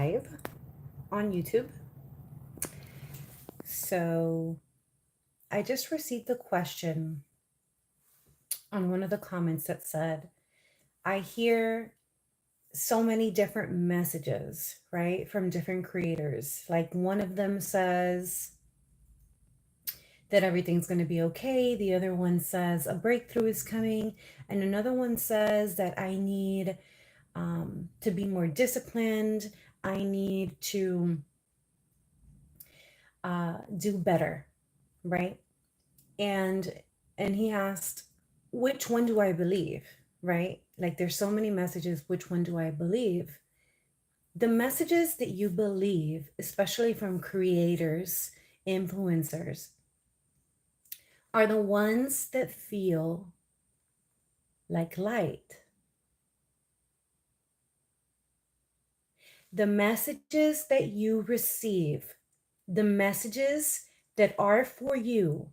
live on YouTube. So I just received a question on one of the comments that said, I hear so many different messages, right, from different creators. Like one of them says that everything's going to be okay. The other one says a breakthrough is coming. And another one says that I need to be more disciplined. I need to do better, right? And he asked, which one do I believe, right? Like there's so many messages, which one do I believe? The messages that you believe, especially from creators, influencers, are the ones that feel like light. The messages that you receive, the messages that are for you,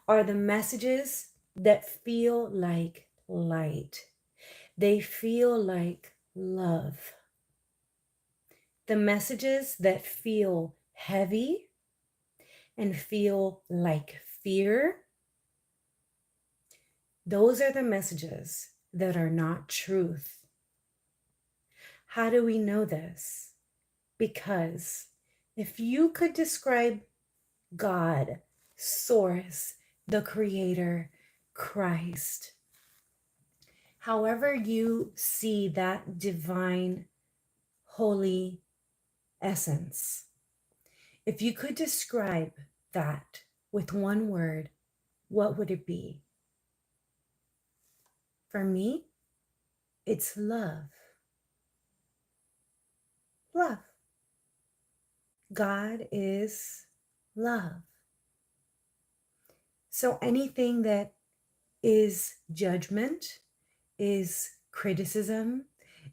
are the messages that feel like light. They feel like love. The messages that feel heavy and feel like fear, those are the messages that are not truth. How do we know this? Because if you could describe God, Source, the Creator, Christ, however you see that divine, holy essence, if you could describe that with one word, what would it be? For me, it's love. Love. God is love. So anything that is judgment, is criticism,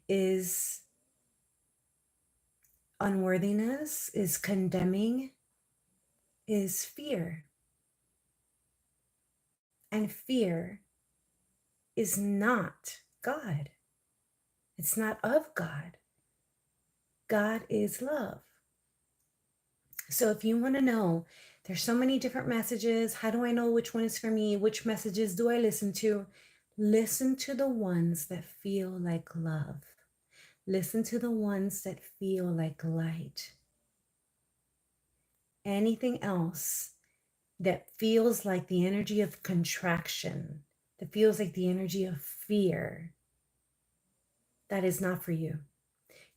is unworthiness, is condemning, is fear. And fear is not God. It's not of God. God is love. So if you want to know, there's so many different messages. How do I know which one is for me? Which messages do I listen to? Listen to the ones that feel like love. Listen to the ones that feel like light. Anything else that feels like the energy of contraction, that feels like the energy of fear, that is not for you.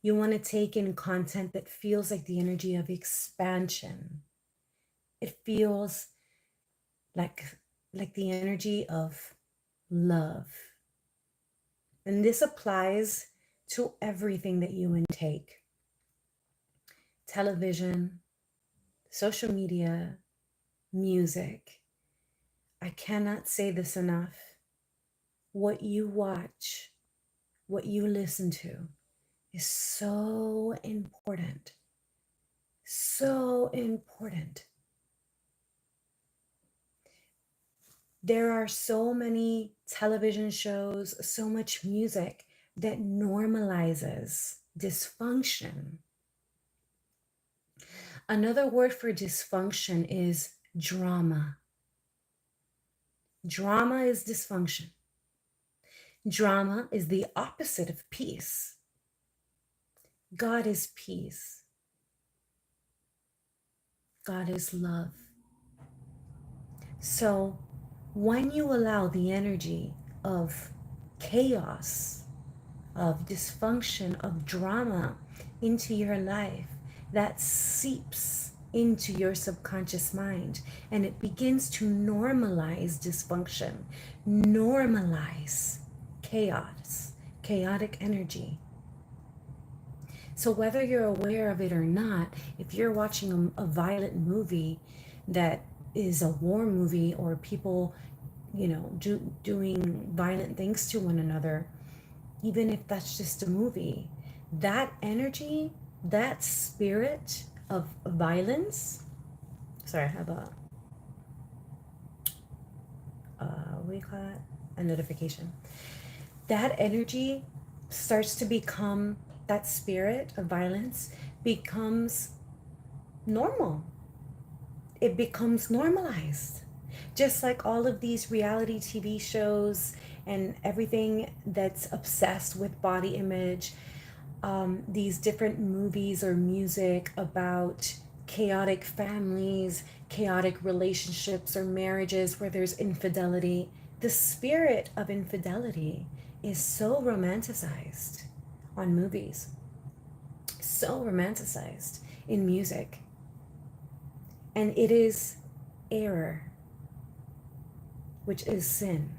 You want to take in content that feels like the energy of expansion. It feels like the energy of love. And this applies to everything that you intake. Television, social media, music. I cannot say this enough. What you watch, what you listen to is so important. So important. There are so many television shows, so much music that normalizes dysfunction. Another word for dysfunction is drama. Drama is dysfunction. Drama is the opposite of peace. God is peace. God is love. So when you allow the energy of chaos, of dysfunction, of drama into your life, that seeps into your subconscious mind and it begins to normalize dysfunction, normalize chaos, chaotic energy. So whether you're aware of it or not, if you're watching a violent movie that is a war movie or people, doing violent things to one another, even if that's just a movie, that energy, that spirit of violence, sorry, I have what do you call it? A notification. That energy starts to become that spirit of violence becomes normal. It becomes normalized. Just like all of these reality TV shows and everything that's obsessed with body image, these different movies or music about chaotic families, chaotic relationships or marriages where there's infidelity. The spirit of infidelity is so romanticized on movies, so romanticized in music. And it is error, which is sin.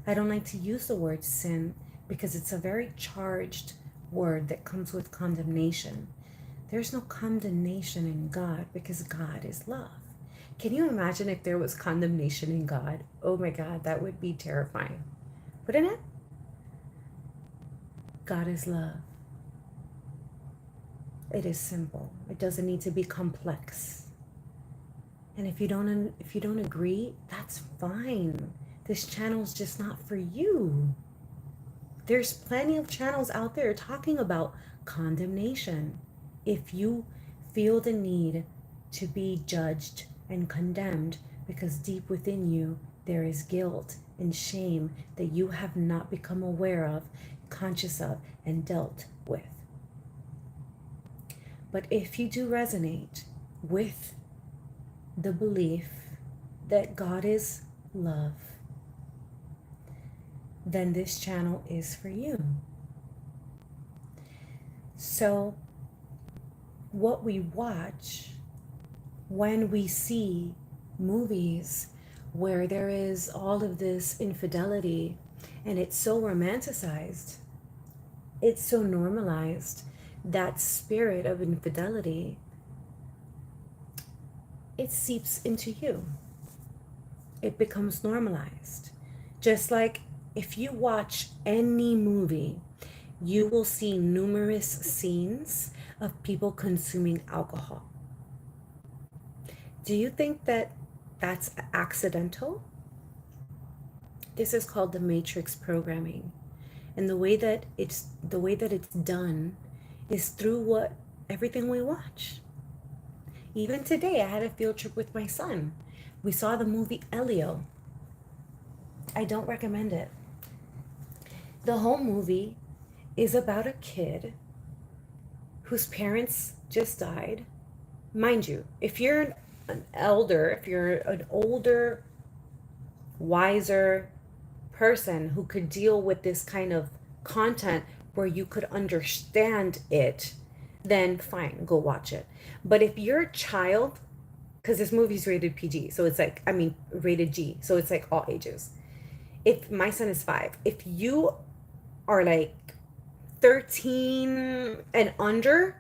I don't like to use the word sin because it's a very charged word that comes with condemnation. There's no condemnation in God because God is love. Can you imagine if there was condemnation in God? Oh my God, that would be terrifying. Wouldn't it? God is love. It is simple. It doesn't need to be complex. And if you don't agree, that's fine. This channel's just not for you. There's plenty of channels out there talking about condemnation. If you feel the need to be judged and condemned because deep within you there is guilt and shame that you have not become aware of, conscious of, and dealt with. But if you do resonate with the belief that God is love, then this channel is for you. So what we watch when we see movies where there is all of this infidelity and it's so romanticized, it's so normalized, that spirit of infidelity, it seeps into you. It becomes normalized. Just like if you watch any movie, you will see numerous scenes of people consuming alcohol. Do you think that that's accidental? This is called the matrix programming. And the way that it's done is through everything we watch. Even today, I had a field trip with my son. We saw the movie Elio. I don't recommend it. The whole movie is about a kid whose parents just died. Mind you, if you're an older, wiser person who could deal with this kind of content where you could understand it, then fine, go watch it. But if you're a child, because this movie's rated PG, so it's like, rated G, so it's like all ages. If my son is 5, if you are like 13 and under,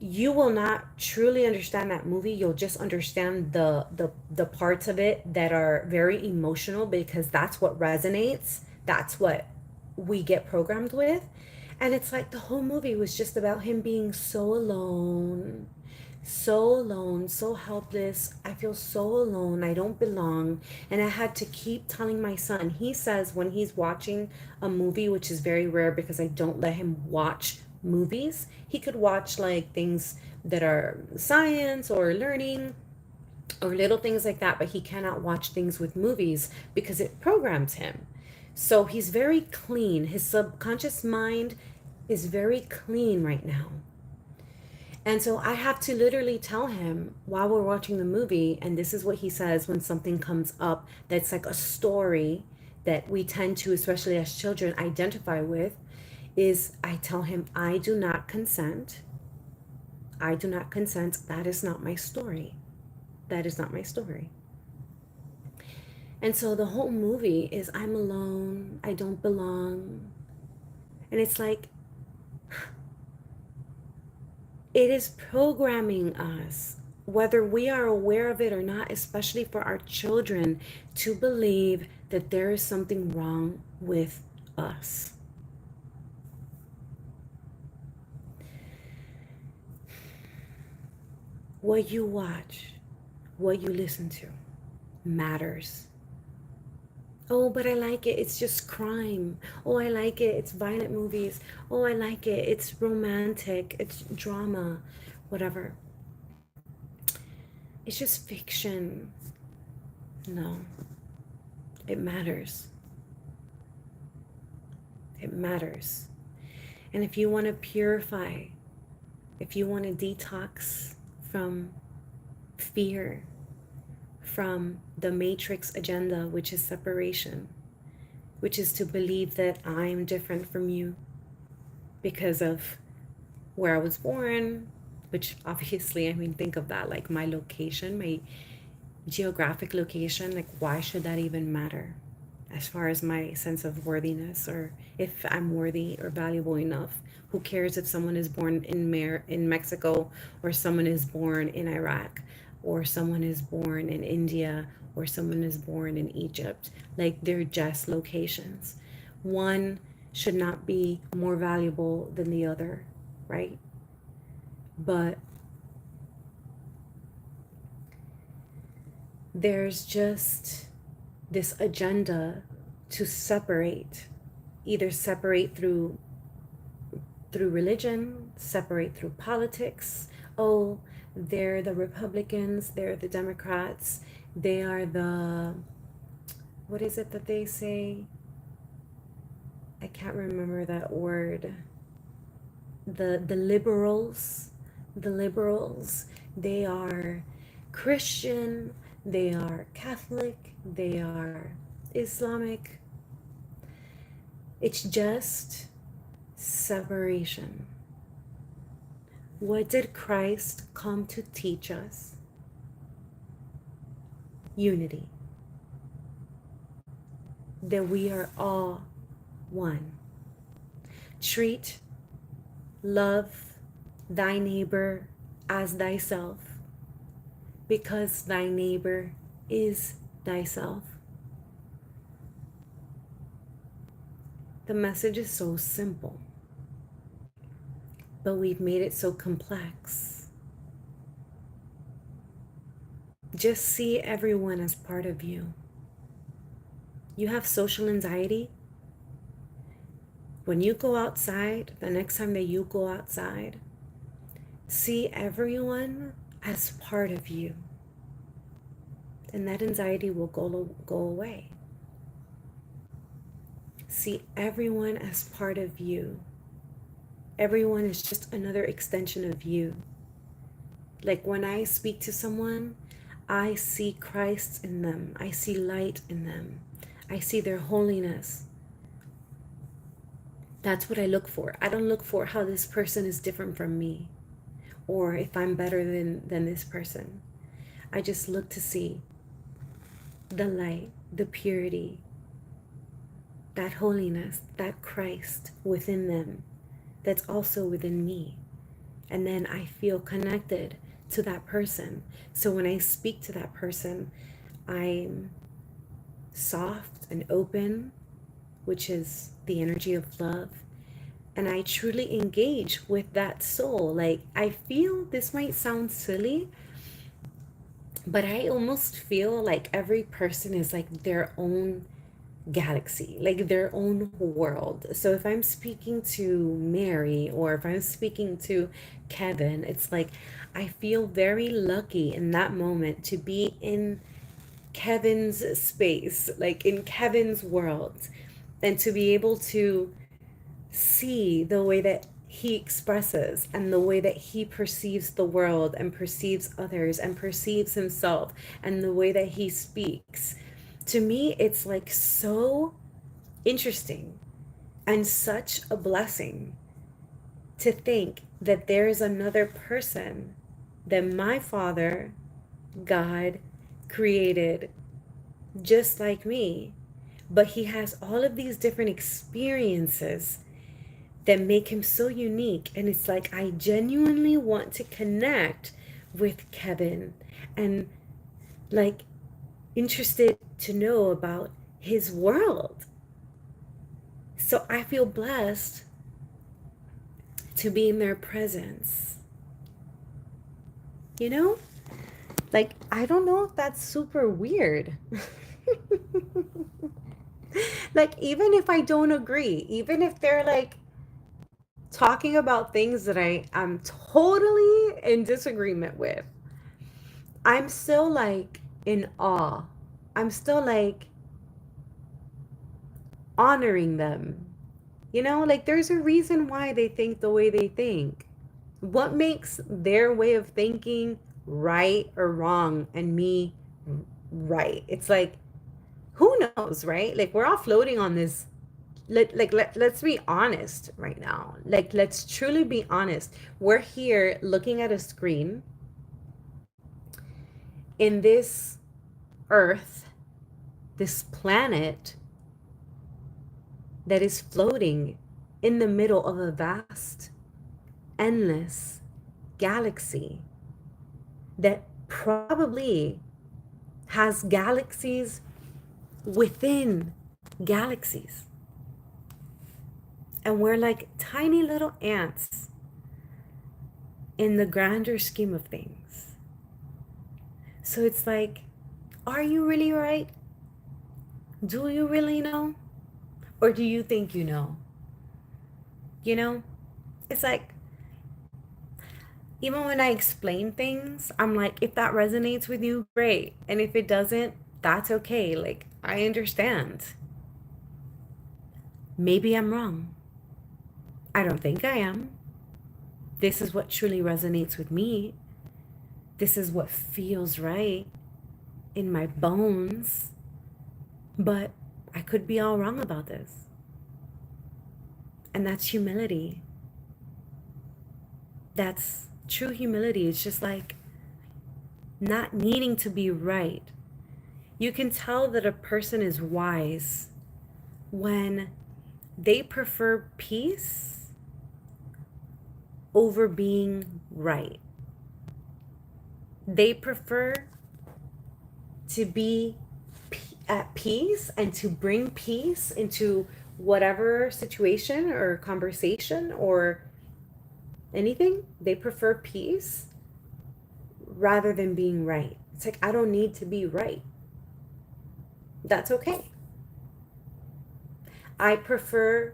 you will not truly understand that movie. You'll just understand the parts of it that are very emotional, because that's what resonates. That's what we get programmed with. And it's like the whole movie was just about him being so alone, so helpless. I feel so alone. I don't belong. And I had to keep telling my son. He says when he's watching a movie, which is very rare because I don't let him watch movies, he could watch like things that are science or learning or little things like that, but he cannot watch things with movies because it programs him. So he's very clean. His subconscious mind is very clean right now. And so I have to literally tell him while we're watching the movie, and this is what he says when something comes up that's like a story that we tend to, especially as children, identify with, is I tell him, I do not consent. I do not consent. That is not my story. That is not my story. And so the whole movie is I'm alone. I don't belong. And it's like, it is programming us, whether we are aware of it or not, especially for our children, to believe that there is something wrong with us. What you watch, what you listen to matters. Oh, but I like it. It's just crime. Oh, I like it. It's violent movies. Oh, I like it. It's romantic. It's drama. Whatever. It's just fiction. No, it matters. It matters. And if you want to purify, if you want to detox from fear, from the matrix agenda, which is separation, which is to believe that I'm different from you because of where I was born, which obviously, I mean, think of that like my location, my geographic location. Like, why should that even matter as far as my sense of worthiness, or if I'm worthy or valuable enough? Who cares if someone is born in Mexico, or someone is born in Iraq, or someone is born in India, or someone is born in Egypt? Like, they're just locations. One should not be more valuable than the other, right? But there's just this agenda to separate, either separate through religion, separate through politics. Oh, they're the Republicans, they're the Democrats, they are the, what is it that they say? I can't remember that word. The liberals, they are Christian, they are Catholic, they are Islamic. It's just separation. What did Christ come to teach us? Unity. That we are all one. Treat, love thy neighbor as thyself, because thy neighbor is thyself. The message is so simple, but we've made it so complex. Just see everyone as part of you. You have social anxiety? When you go outside, the next time that you go outside, see everyone as part of you. And that anxiety will go away. See everyone as part of you. Everyone is just another extension of you. Like, when I speak to someone, I see Christ in them. I see light in them. I see their holiness. That's what I look for. I don't look for how this person is different from me, or if I'm better than this person. I just look to see the light, the purity, that holiness, that Christ within them, that's also within me. And then I feel connected to that person. So when I speak to that person, I'm soft and open, which is the energy of love. And I truly engage with that soul. Like, I feel, this might sound silly, but I almost feel like every person is like their own galaxy, like their own world. So if I'm speaking to Mary, or if I'm speaking to Kevin, it's like I feel very lucky in that moment to be in Kevin's space, like in Kevin's world, and to be able to see the way that he expresses and the way that he perceives the world and perceives others and perceives himself and the way that he speaks. To me, it's like so interesting and such a blessing to think that there is another person that my Father, God, created just like me, but he has all of these different experiences that make him so unique. And it's like, I genuinely want to connect with Kevin, and like interested to know about his world. So I feel blessed to be in their presence. You know? Like, I don't know if that's super weird. Like, even if I don't agree, even if they're like talking about things that I'm totally in disagreement with, I'm still like in awe. I'm still like honoring them. You know, like there's a reason why they think the way they think. What makes their way of thinking right or wrong and me right? It's like, who knows, right? Like we're all floating on this. Let's be honest right now. Like, let's truly be honest. We're here looking at a screen in this earth, this planet that is floating in the middle of a vast, endless galaxy that probably has galaxies within galaxies. And we're like tiny little ants in the grander scheme of things. So it's like, are you really right? Do you really know? Or do you think you know? You know? It's like, even when I explain things, I'm like, if that resonates with you, great. And if it doesn't, that's okay. Like, I understand. Maybe I'm wrong. I don't think I am. This is what truly resonates with me. This is what feels right in my bones. But I could be all wrong about this. And that's humility. That's true humility. It's just like not needing to be right. You can tell that a person is wise when they prefer peace over being right. They prefer to be at peace and to bring peace into whatever situation or conversation or anything. They prefer peace rather than being right. It's like, I don't need to be right. That's okay. I prefer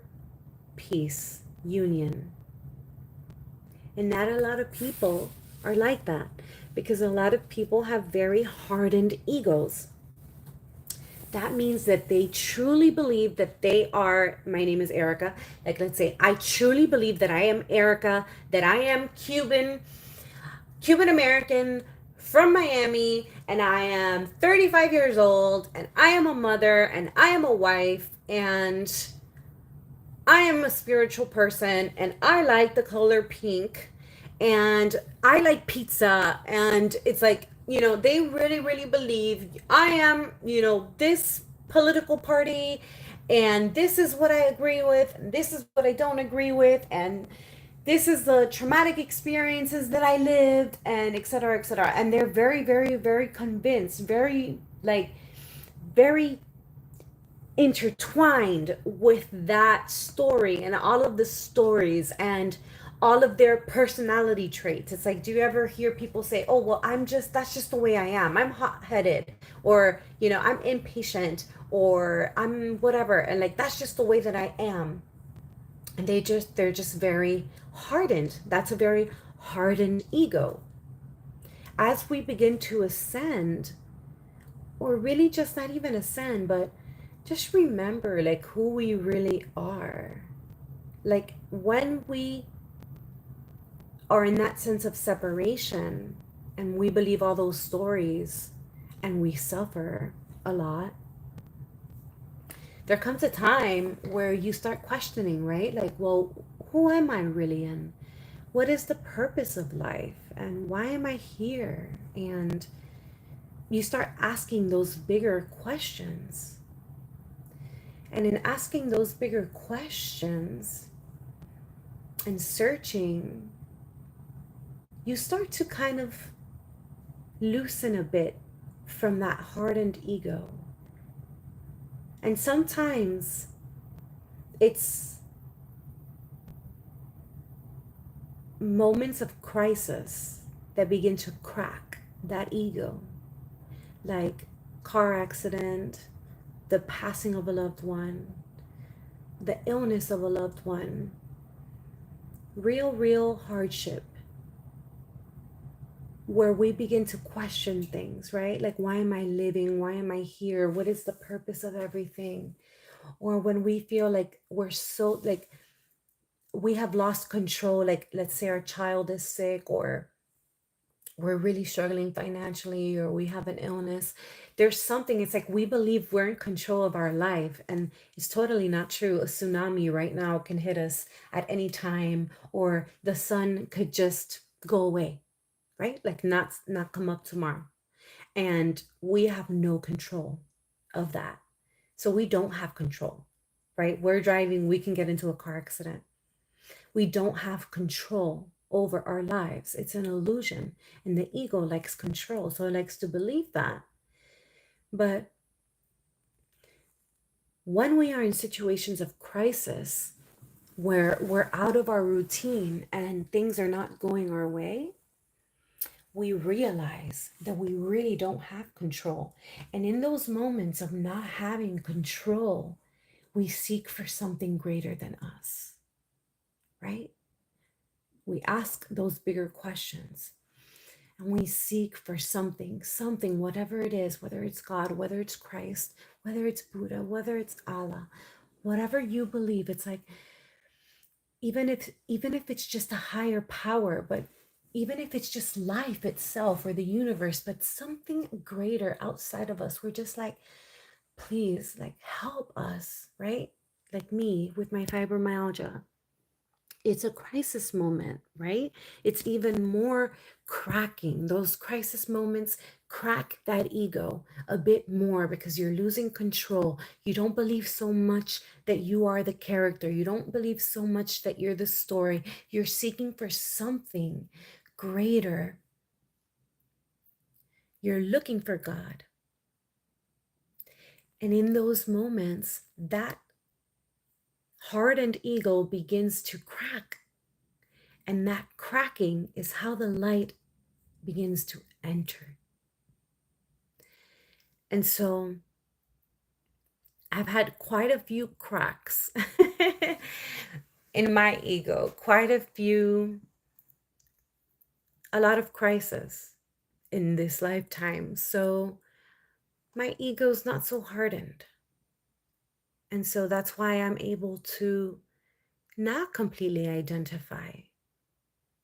peace, union. And not a lot of people are like that, because a lot of people have very hardened egos. That means that they truly believe that they are, my name is Erica. Like, let's say, I truly believe that I am Erica, that I am Cuban American from Miami, and I am 35 years old, and I am a mother, and I am a wife, and I am a spiritual person, and I like the color pink, and I like pizza. And it's like, they really, really believe I am, this political party, and this is what I agree with, and this is what I don't agree with, and this is the traumatic experiences that I lived, and et cetera, et cetera. And they're very, very, very convinced, very, like, very intertwined with that story and all of the stories and all of their personality traits. It's like, do you ever hear people say, oh, well, that's just the way I am. I'm hot-headed, or, I'm impatient, or I'm whatever. And like, that's just the way that I am. And they're just very hardened. That's a very hardened ego. As we begin to ascend, or really just not even ascend, but just remember like who we really are. Like when we are in that sense of separation and we believe all those stories and we suffer a lot, there comes a time where you start questioning, right? Like, well, who am I really, and what is the purpose of life, and why am I here? And you start asking those bigger questions. And in asking those bigger questions and searching, you start to kind of loosen a bit from that hardened ego. And sometimes it's moments of crisis that begin to crack that ego, like car accident, the passing of a loved one, the illness of a loved one, real hardship, where we begin to question things, right? Like, why am I living? Why am I here? What is the purpose of everything? Or when we feel like we're so, like, we have lost control, like, let's say our child is sick, or we're really struggling financially, or we have an illness. There's something, it's like we believe we're in control of our life, and it's totally not true. A tsunami right now can hit us at any time, or the sun could just go away, right? Like, not come up tomorrow. And we have no control of that. So we don't have control, right? We're driving, we can get into a car accident. We don't have control over our lives. It's an illusion. And the ego likes control. So it likes to believe that. But when we are in situations of crisis, where we're out of our routine and things are not going our way, we realize that we really don't have control. And in those moments of not having control, we seek for something greater than us, right? We ask those bigger questions, and we seek for something, whatever it is, whether it's God, whether it's Christ, whether it's Buddha, whether it's Allah, whatever you believe. It's like, even if it's just a higher power, but even if it's just life itself or the universe, but something greater outside of us, we're just like, please, like, help us, right? Like me with my fibromyalgia, it's a crisis moment, right? It's even more cracking. Those crisis moments crack that ego a bit more, because you're losing control. You don't believe so much that you are the character. You don't believe so much that you're the story. You're seeking for something greater. You're looking for God. And in those moments, that hardened ego begins to crack. And that cracking is how the light begins to enter. And so I've had quite a few cracks in my ego, a lot of crisis in this lifetime. So my ego's not so hardened. And so that's why I'm able to not completely identify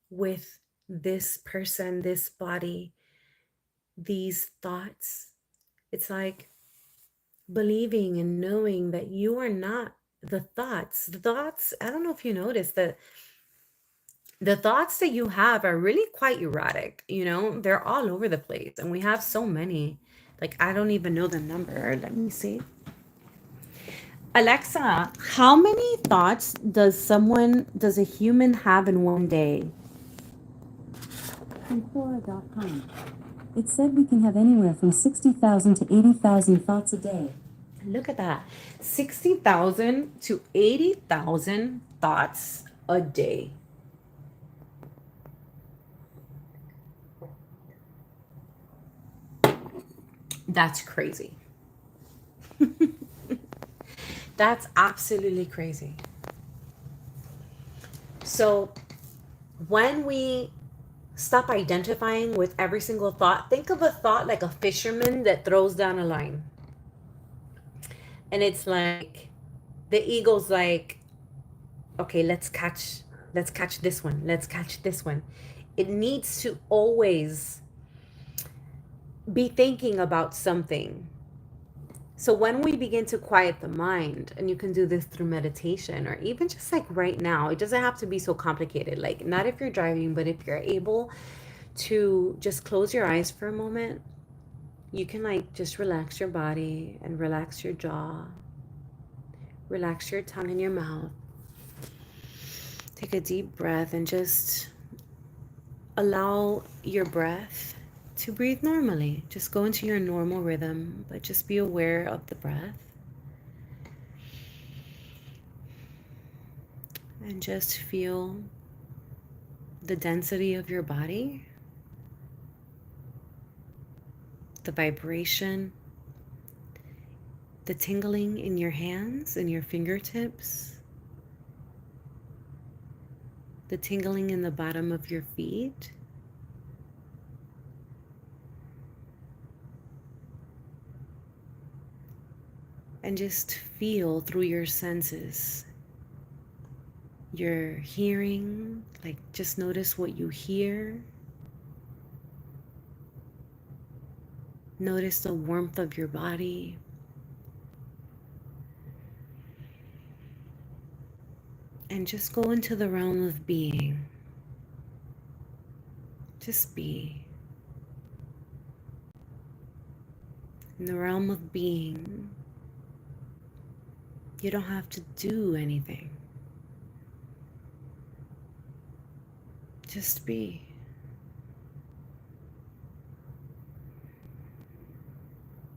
with this person, this body, these thoughts. It's like believing and knowing that you are not the thoughts. The thoughts, I don't know if you noticed that the thoughts that you have are really quite erratic, they're all over the place. And we have so many, like, I don't even know the number. Let me see. Alexa, how many thoughts does a human have in one day? From Quora.com. It said we can have anywhere from 60,000 to 80,000 thoughts a day. Look at that. 60,000 to 80,000 thoughts a day. That's crazy. That's absolutely crazy. So when we stop identifying with every single thought, think of a thought like a fisherman that throws down a line. And it's like, the ego's like, okay, let's catch this one. Let's catch this one. It needs to always be thinking about something. So when we begin to quiet the mind, and you can do this through meditation, or even just like right now, it doesn't have to be so complicated. Like, not if you're driving, but if you're able to just close your eyes for a moment, you can like just relax your body and relax your jaw, relax your tongue and your mouth. Take a deep breath and just allow your breath to breathe normally. Just go into your normal rhythm, but just be aware of the breath. And just feel the density of your body, the vibration. the tingling in your hands and your fingertips, the tingling in the bottom of your feet. And just feel through your senses. Your hearing, like just notice what you hear. Notice the warmth of your body. And just go into the realm of being. Just be. In the realm of being, you don't have to do anything. Just be.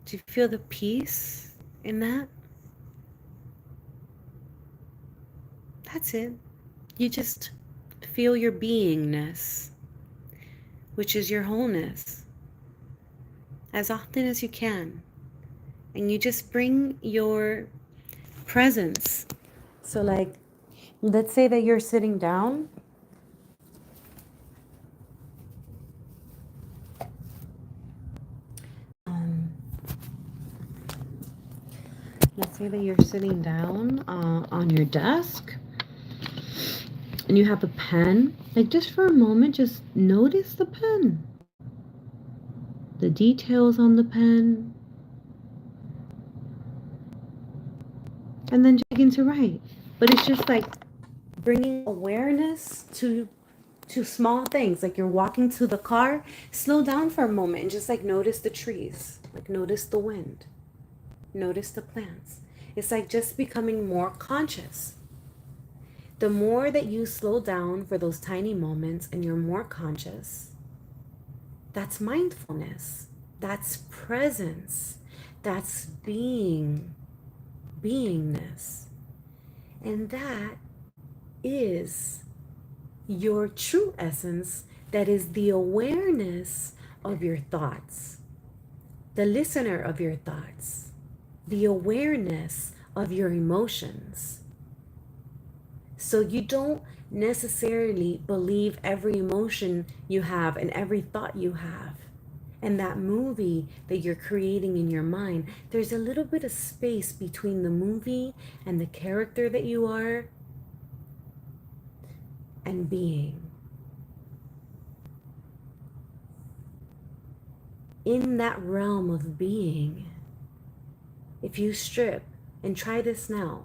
Do you feel the peace in that? That's it. You just feel your beingness, which is your wholeness, as often as you can. And you just bring your presence. So like, let's say that you're sitting down. Let's say that you're sitting down on your desk and you have a pen. Like just for a moment, just notice the pen, the details on the pen, and then begin to write. But it's just like bringing awareness to small things. Like you're walking to the car, slow down for a moment and just like notice the trees, like notice the wind, notice the plants. It's like just becoming more conscious. The more that you slow down for those tiny moments and you're more conscious, that's mindfulness, that's presence, that's beingness. And that is your true essence, that is the awareness of your thoughts, the listener of your thoughts, the awareness of your emotions. So you don't necessarily believe every emotion you have and every thought you have. And that movie that you're creating in your mind, there's a little bit of space between the movie and the character that you are and being. In that realm of being, if you strip, and try this now,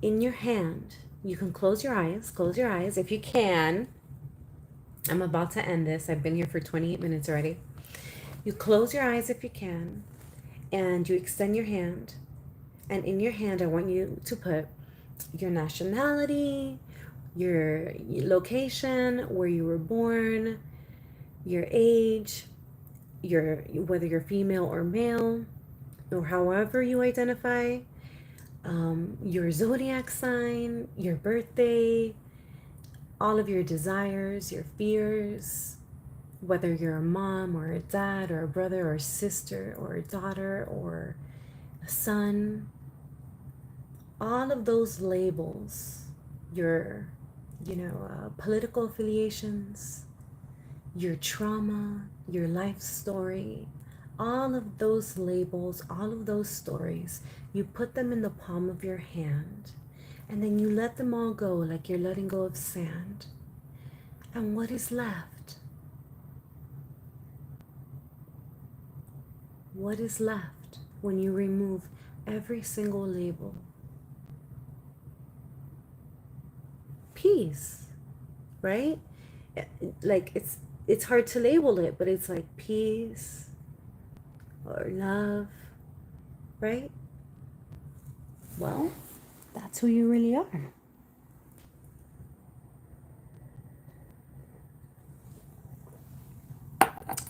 in your hand, you can close your eyes if you can. I'm about to end this. I've been here for 28 minutes already. You close your eyes if you can, and you extend your hand. And in your hand, I want you to put your nationality, your location, where you were born, your age, whether you're female or male, or however you identify, your zodiac sign, your birthday, all of your desires, your fears, whether you're a mom or a dad or a brother or a sister or a daughter or a son, all of those labels, your, political affiliations, your trauma, your life story, all of those labels, all of those stories, you put them in the palm of your hand, and then you let them all go like you're letting go of sand. And what is left? What is left when you remove every single label? Peace, right? Like it's hard to label it, but it's like peace or love, right? Well, that's who you really are.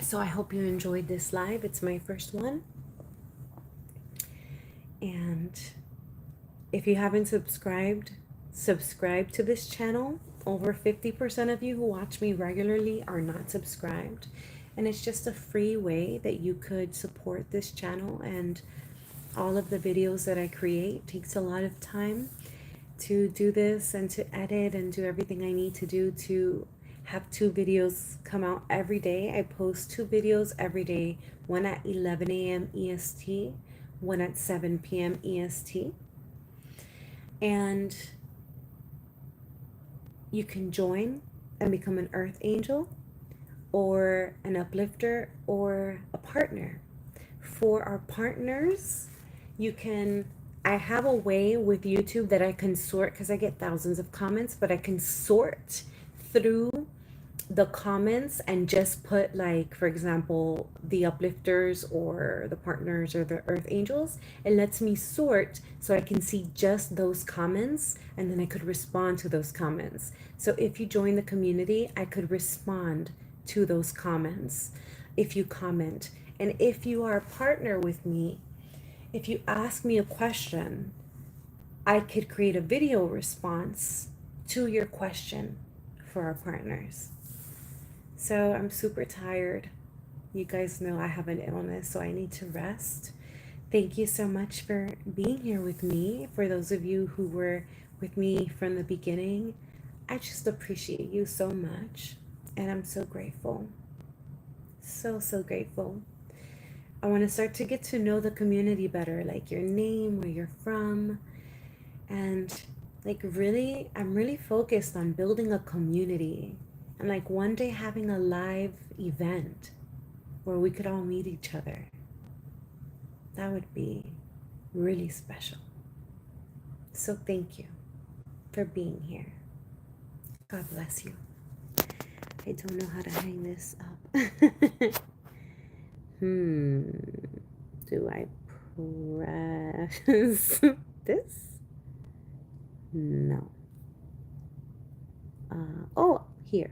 So I hope you enjoyed this live. It's my first one. And if you haven't subscribe to this channel. Over 50% of you who watch me regularly are not subscribed. And it's just a free way that you could support this channel and all of the videos that I create. Takes a lot of time to do this and to edit and do everything I need to do to have 2 videos come out every day. I post 2 videos every day, one at 11 a.m. EST, one at 7 p.m. EST. And you can join and become an earth angel or an uplifter or a partner. For our partners, I have a way with YouTube that I can sort, because I get thousands of comments, but I can sort through the comments and just put, like, for example, the uplifters or the partners or the earth angels. It lets me sort so I can see just those comments, and then I could respond to those comments. So if you join the community, I could respond to those comments if you comment. And if you are a partner with me, if you ask me a question, I could create a video response to your question for our partners. So I'm super tired. You guys know I have an illness, so I need to rest. Thank you so much for being here with me. For those of you who were with me from the beginning, I just appreciate you so much. And I'm so grateful. So, so grateful. I want to start to get to know the community better, like your name, where you're from. And like really, I'm really focused on building a community. And like one day having a live event where we could all meet each other. That would be really special. So thank you for being here. God bless you. I don't know how to hang this up. Do I press this? No. Oh, here.